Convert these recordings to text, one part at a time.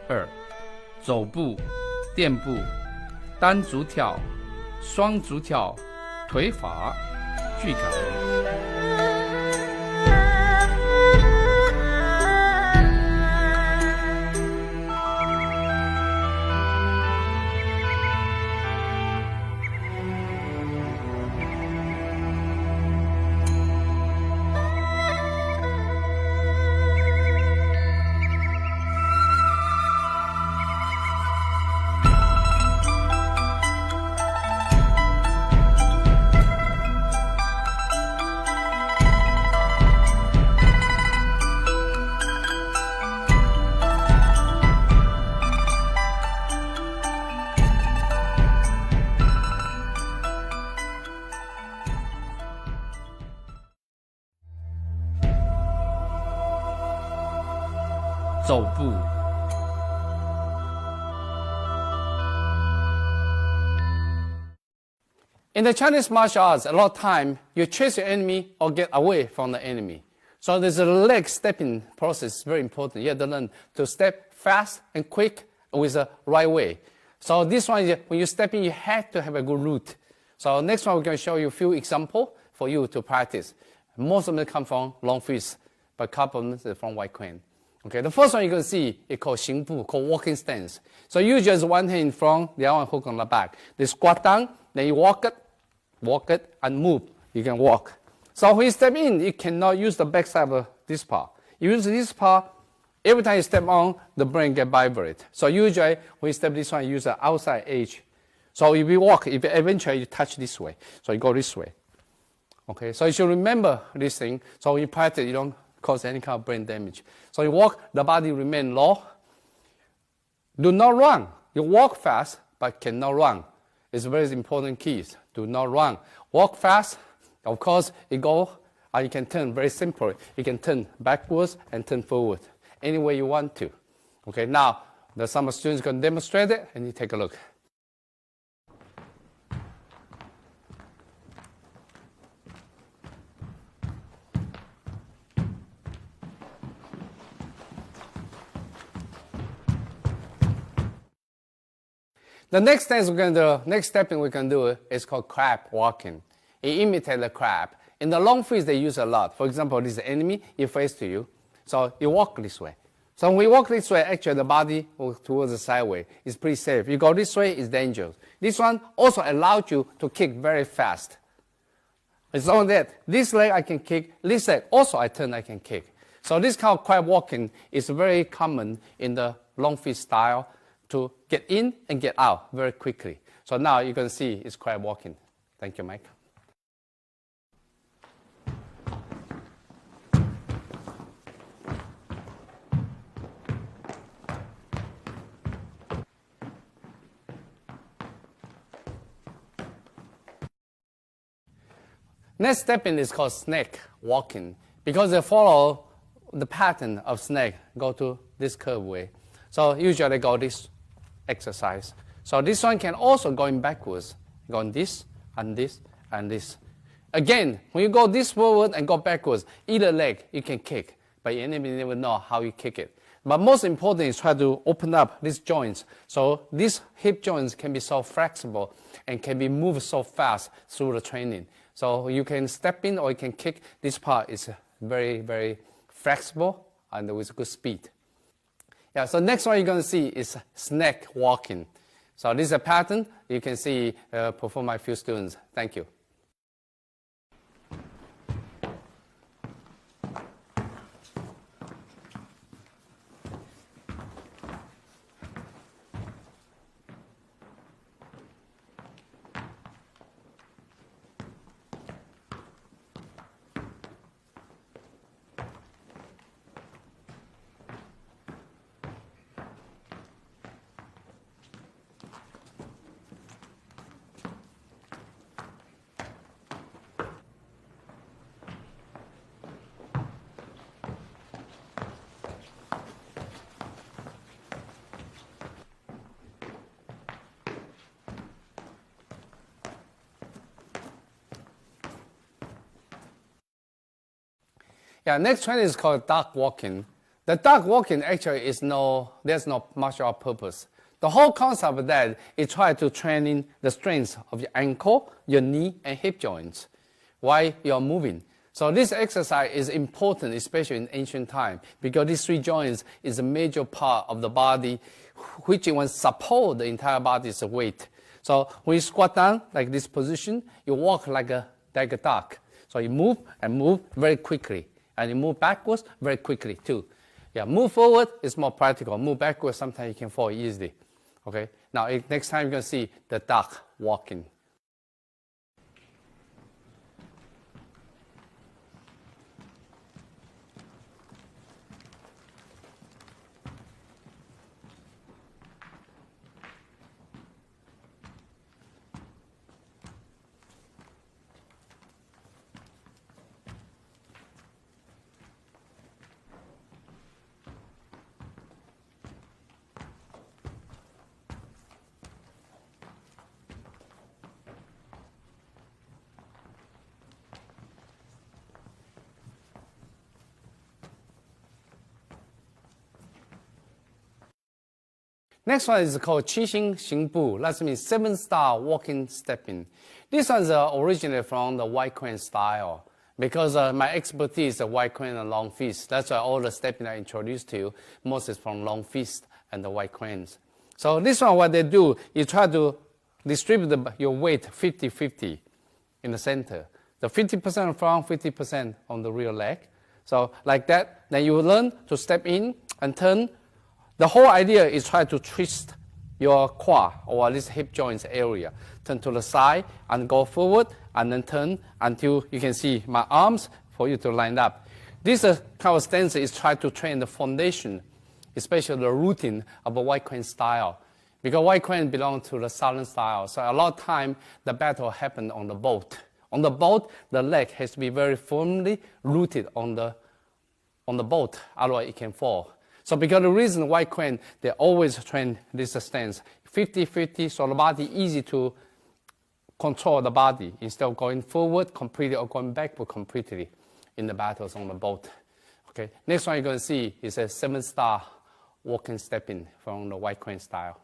2. 走步、垫步、单足跳、双足跳、腿法、锯感。走步。In the Chinese martial arts, a lot of time you chase your enemy or get away from the enemy. So there's a leg stepping process, very important. You have to learn to step fast and quick with the right way. So this one, when you step in, you have to have a good route. So next one, we're going to show you a few examples for you to practice. Most of them come from Long Fist, but a couple of them from White Queen. Okay, the first one you're going to see is called 行步, called walking stance. So you just one hand in front, the other one hook on the back. They squat down, then you walk it, and move. You can walk. So when you step in, you cannot use the back side of this part. You use this part, every time you step on, the brain get vibrate. So usually, when you step this one, you use the outside edge. So if you walk, if eventually you touch this way, so you go this way. Okay, so you should remember this thing. So when you practice, you don't cause any kind of brain damage. So you walk, the body remain low. Do not run. You walk fast, but cannot run. It's very important keys. Do not run. Walk fast. Of course, you go, and you can turn very simply. You can turn backwards and turn forward, any way you want to. Okay, now, some students can demonstrate it, and you take a look. The next stepping we can do is called crab walking. It imitates the crab. In the Long Fist, they use a lot. For example, this is the enemy, he face to you. So you walk this way. So when we walk this way, actually the body moves towards the sideway. It's pretty safe. You go this way, it's dangerous. This one also allows you to kick very fast. It's only that this leg I can kick, this leg also I turn, I can kick. So this kind of crab walking is very common in the Long Fist style, to get in and get out very quickly. So now you can see it's crab walking. Thank you, Mike. Next stepping is called snake walking, because they follow the pattern of snake, go to this curve way. So usually they go this exercise. So this one can also go in backwards, going this and this and this. Again, when you go this forward and go backwards, either leg you can kick, but you never know how you kick it. But most important is try to open up these joints. So these hip joints can be so flexible and can be moved so fast through the training. So you can step in or you can kick. This part is very, very flexible and with good speed. Yeah, so next one you're going to see is snake walking. So this is a pattern you can see performed by a few students. Thank you. Yeah, next training is called dog walking. The duck walking actually there's no martial art purpose. The whole concept of that is try to train in the strength of your ankle, your knee, and hip joints while you're moving. So this exercise is important, especially in ancient time, because these three joints is a major part of the body, which will support the entire body's weight. So when you squat down like this position, you walk like a duck. So you move and move very quickly, and you move backwards very quickly too. Yeah, move forward is more practical. Move backwards, sometimes you can fall easily. Okay. Now next time you're gonna see the duck walking. Next one is called Qi Xing Xing Bu. That means 7-star walking stepping. This one is originally from the White Crane style. Because my expertise is the White Crane and Long Fist. That's why all the stepping I introduced to you, most is from Long Fist and the White Cranes. So this one, what they do, you try to distribute your weight 50-50 in the center. The 50% front, 50% on the rear leg. So like that, then you learn to step in and turn. The whole idea is try to twist your quad or this hip joints area. Turn to the side and go forward and then turn until you can see my arms for you to line up. This kind of stance is try to train the foundation, especially the routine of a White Crane style. Because White Crane belongs to the Southern style, so a lot of time the battle happened on the boat. On the boat, the leg has to be very firmly rooted on the boat, otherwise it can fall. So because the reason White Crane, they always train this stance, 50-50, so the body easy to control the body instead of going forward completely or going backward completely in the battles on the boat. Okay, next one you're going to see is a 7-star walking stepping from the White Crane style.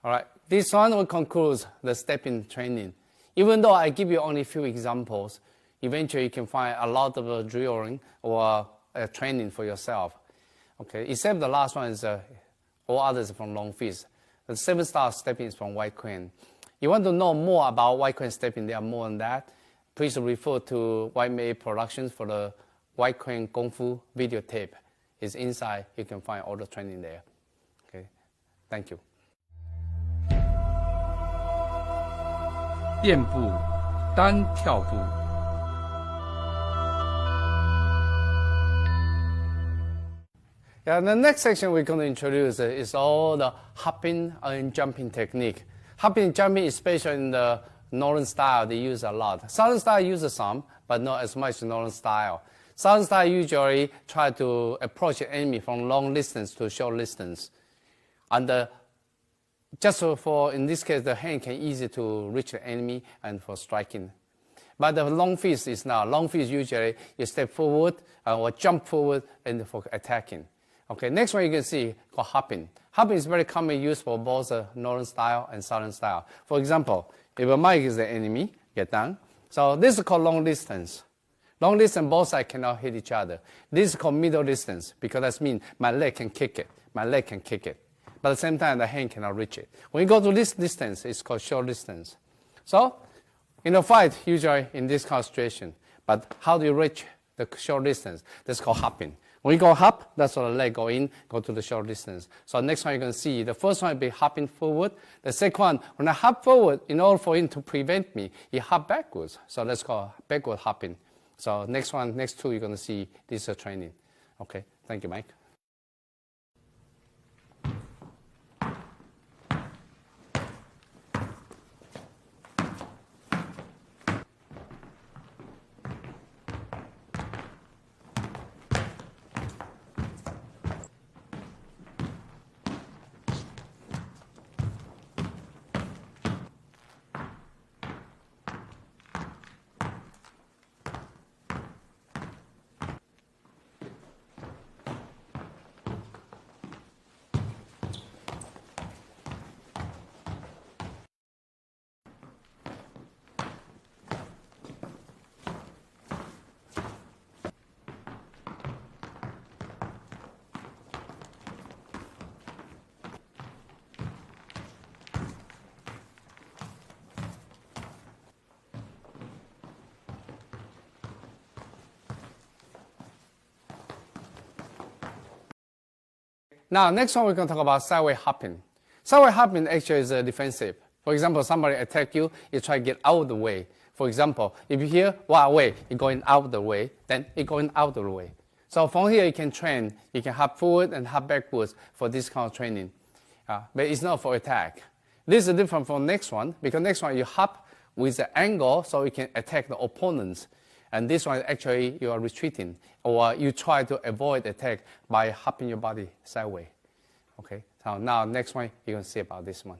All right, this one will conclude the stepping training. Even though I give you only a few examples, eventually you can find a lot of drilling or training for yourself. Okay, except the last one is all others from Long Fist. The 7-star stepping is from White Crane. You want to know more about White Crane stepping, there are more than that. Please refer to White May Productions for the White Crane Kung Fu video tape. It's inside, you can find all the training there. Okay, thank you. 垫步、单跳步。Yeah, the next section we're going to introduce is all the hopping and jumping technique. Hopping and jumping, especially in the Northern style, they use a lot. Southern style uses some, but not as much Northern style. Southern style usually try to approach the enemy from long distance to short distance. And just for, in this case, the hand can easy to reach the enemy and for striking. But the long fist is not. Long fist usually you step forward or jump forward and for attacking. Okay, next one you can see called hopping. Hopping is very commonly used for both Northern style and Southern style. For example, if a mic is the enemy, get down. So this is called long distance. Long distance, both sides cannot hit each other. This is called middle distance because that means my leg can kick it. My leg can kick it. But at the same time, the hand cannot reach it. When you go to this distance, it's called short distance. So in a fight, usually in this kind of situation, but how do you reach the short distance? That's called hopping. When you go hop, that's where the leg go in, go to the short distance. So next one you can see, the first one will be hopping forward. The second one, when I hop forward, in order for him to prevent me, he hop backwards. So that's called backward hopping. So next one, next two, you're going to see this training. Okay, thank you, Mike. Now, next one we're going to talk about sideway hopping. Sideway hopping actually is defensive. For example, somebody attack you, you try to get out of the way. For example, if you hear, wow, away, you're going out of the way, then you're going out of the way. So from here, you can train. You can hop forward and hop backwards for this kind of training. But it's not for attack. This is different from next one, because next one you hop with the angle so you can attack the opponents. And this one, actually, you are retreating, or you try to avoid attack by hopping your body sideways. Okay, so now next one, you're going to see about this one.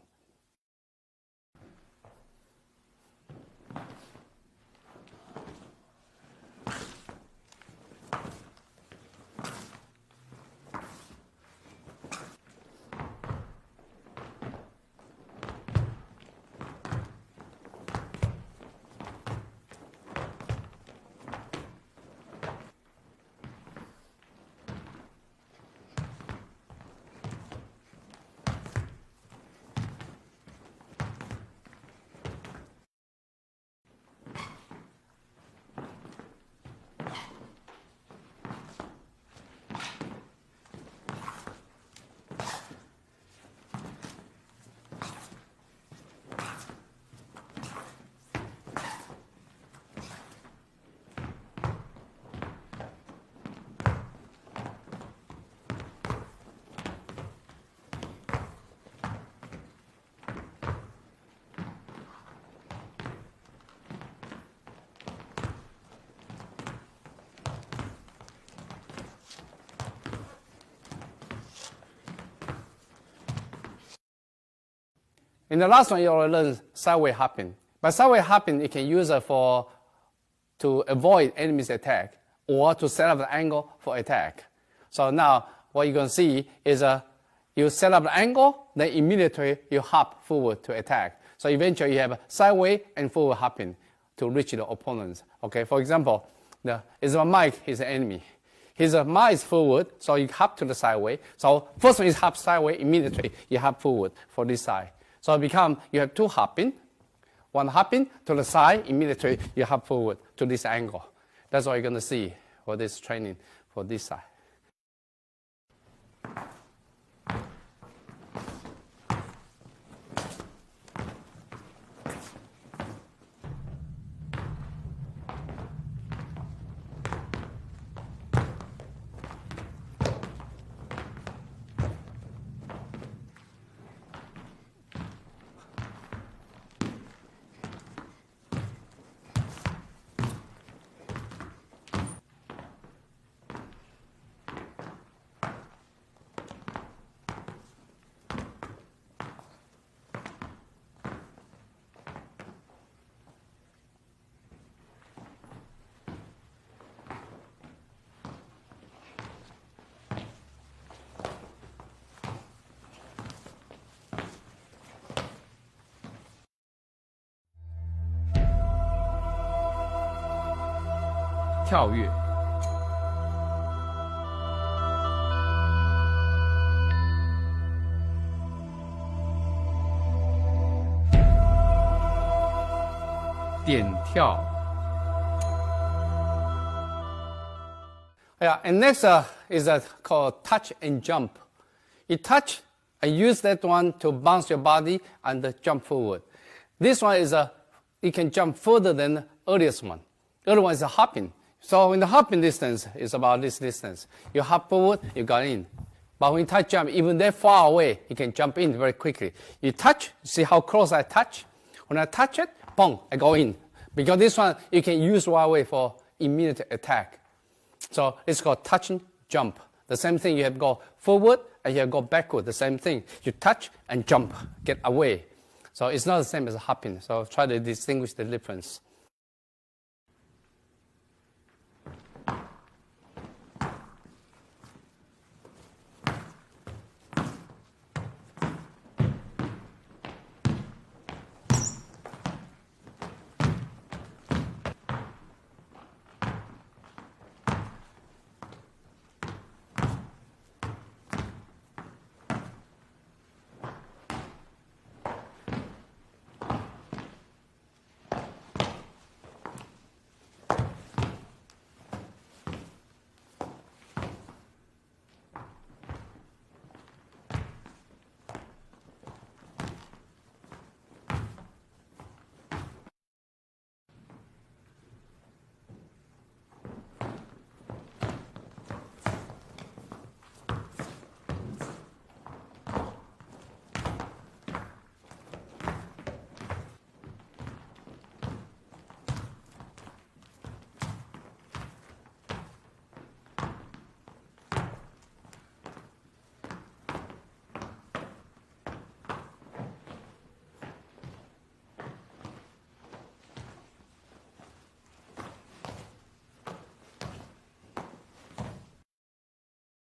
In the last one, you already learned sideway hopping. But sideway hopping, you can use it to avoid enemy's attack or to set up the angle for attack. So now, what you're going to see is you set up the angle, then immediately you hop forward to attack. So eventually, you have sideway and forward hopping to reach the opponents. Okay, for example, is a mic, he's an enemy. His mic is forward, so you hop to the sideway. So first one is hop sideway, immediately you hop forward for this side. So it becomes, you have two hopping. One hopping to the side, immediately you hop forward to this angle. That's what you're going to see for this training for this side. 跳跃，点跳， Yeah, and next is called touch and jump. You touch and use that one to bounce your body and jump forward. This one is you can jump further than the earliest one. The other one is a hopping. So in the hopping distance is about this distance. You hop forward, you go in. But when you touch jump, even that far away, you can jump in very quickly. You touch, see how close I touch? When I touch it, boom, I go in. Because this one, you can use right away for immediate attack. So it's called touch and jump. The same thing, you have to go forward and you have to go backward. The same thing. You touch and jump, get away. So it's not the same as hopping. So try to distinguish the difference.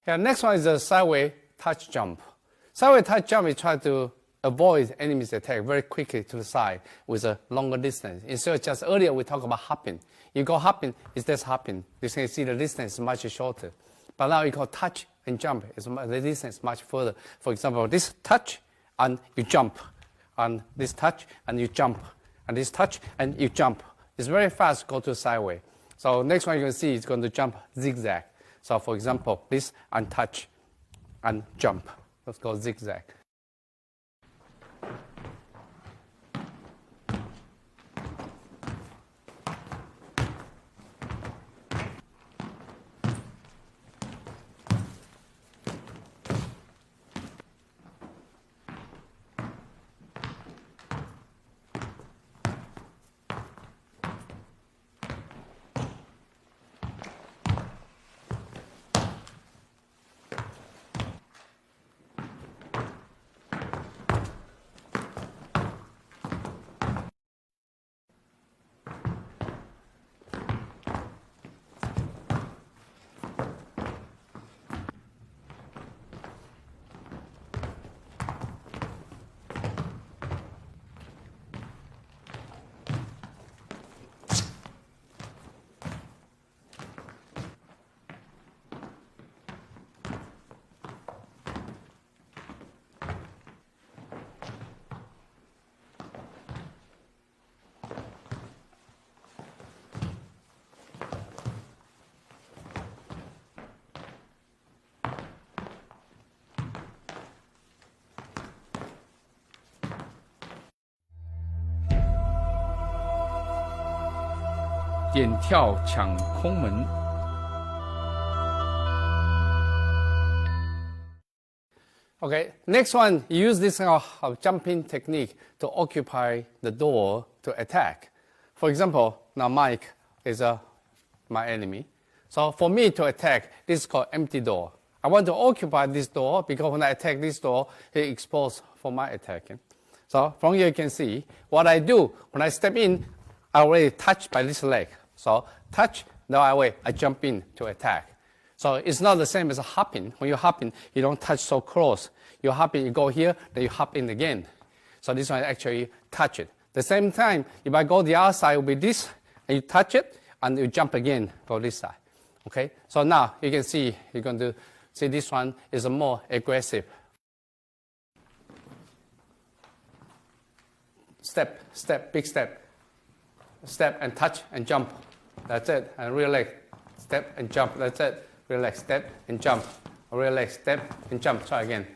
Yeah, next one is a sideway touch jump. Sideway touch jump, we try to avoid enemy's attack very quickly to the side with a longer distance. Instead of just earlier we talked about hopping. You go hopping, it's just hopping. You can see the distance is much shorter. But now you go touch and jump, the distance is much further. For example, this touch and you jump. And this touch and you jump. And this touch and you jump. It's very fast, go to sideway. So next one you can see is going to jump zigzag. So for example, this and touch and jump. Let's go zigzag.点跳抢空门， Okay, next one, use this jumping technique to occupy the door to attack. For example, now Mike is my enemy. So for me to attack, this is called empty door. I want to occupy this door because when I attack this door, it's exposed for my attacking. So from here you can see what I do. When I step in, I already touched by this leg. So touch, now I jump in to attack. So it's not the same as hopping. When you're hopping, you don't touch so close. You're hopping, you go here, then you hop in again. So this one actually touch it. The same time, if I go the other side with this, and you touch it, and you jump again for this side. Okay, so now you can see, you're going to see this one is more aggressive. Step, step, big step. Step and touch and jump. That's it. And relax. Step and jump. That's it. Relax. Step and jump. Relax. Step and jump. Try again.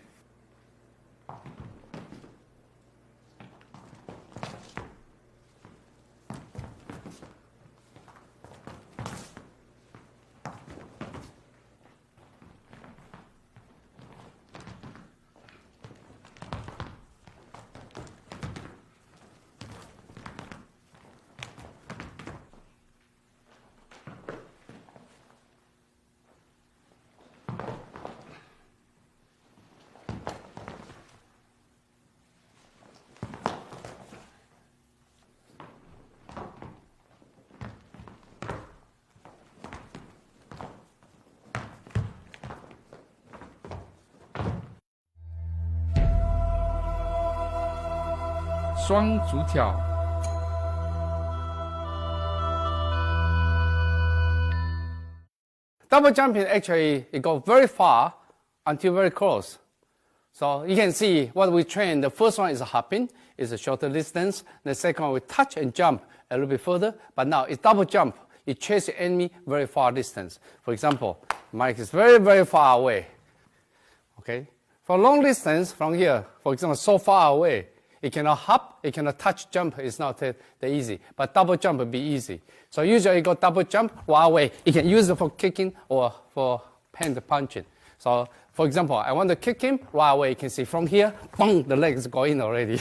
Shuang Zhu Tiao. Double jumping, actually, it goes very far until very close. So you can see what we train. The first one is hopping, is a shorter distance. The second one we touch and jump a little bit further. But now it's double jump. You chase your enemy very far distance. For example, Mike is very, very far away. Okay? For long distance from here, for example, so far away, it cannot hop, it cannot touch, jump. It's not that easy. But double jump would be easy. So usually you go double jump while away. You can use it for kicking or for hand punching. So for example, I want to kick him while away. You can see from here, boom, the legs go in already.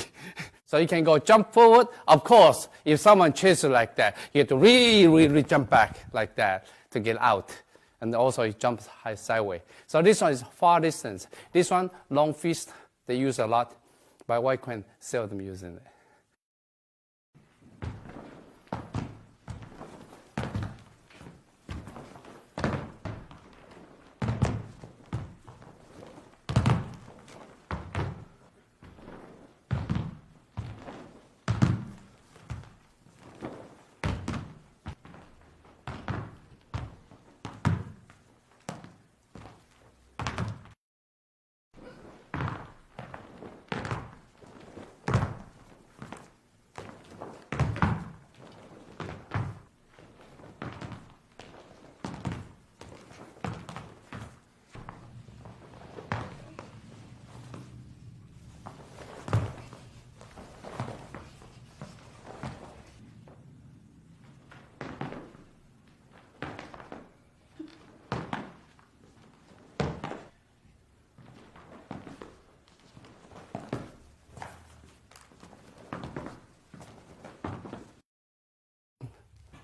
So you can go jump forward. Of course, if someone chases you like that, you have to really jump back like that to get out. And also you jump sideways. So this one is far distance. This one, long fist, they use a lot. But White Quan seldom using it.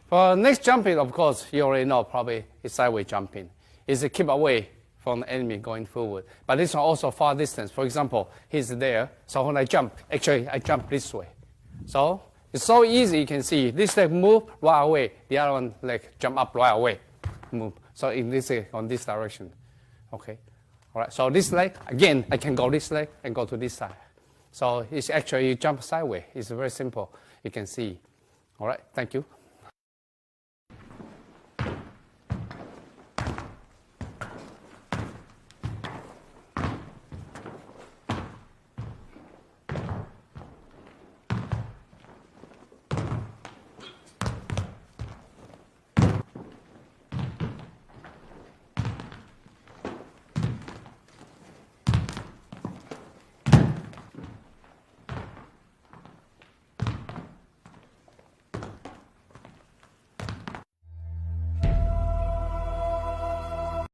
For next jumping, of course, you already know probably is sideways jumping. Is to keep away from the enemy going forward. But this one also far distance. For example, he's there. So when I jump, actually I jump this way. So it's so easy. You can see this leg move right away. The other one leg jump up right away, move. So in this on this direction. Okay. All right. So this leg again, I can go this leg and go to this side. So it's actually you jump sideways. It's very simple. You can see. All right. Thank you.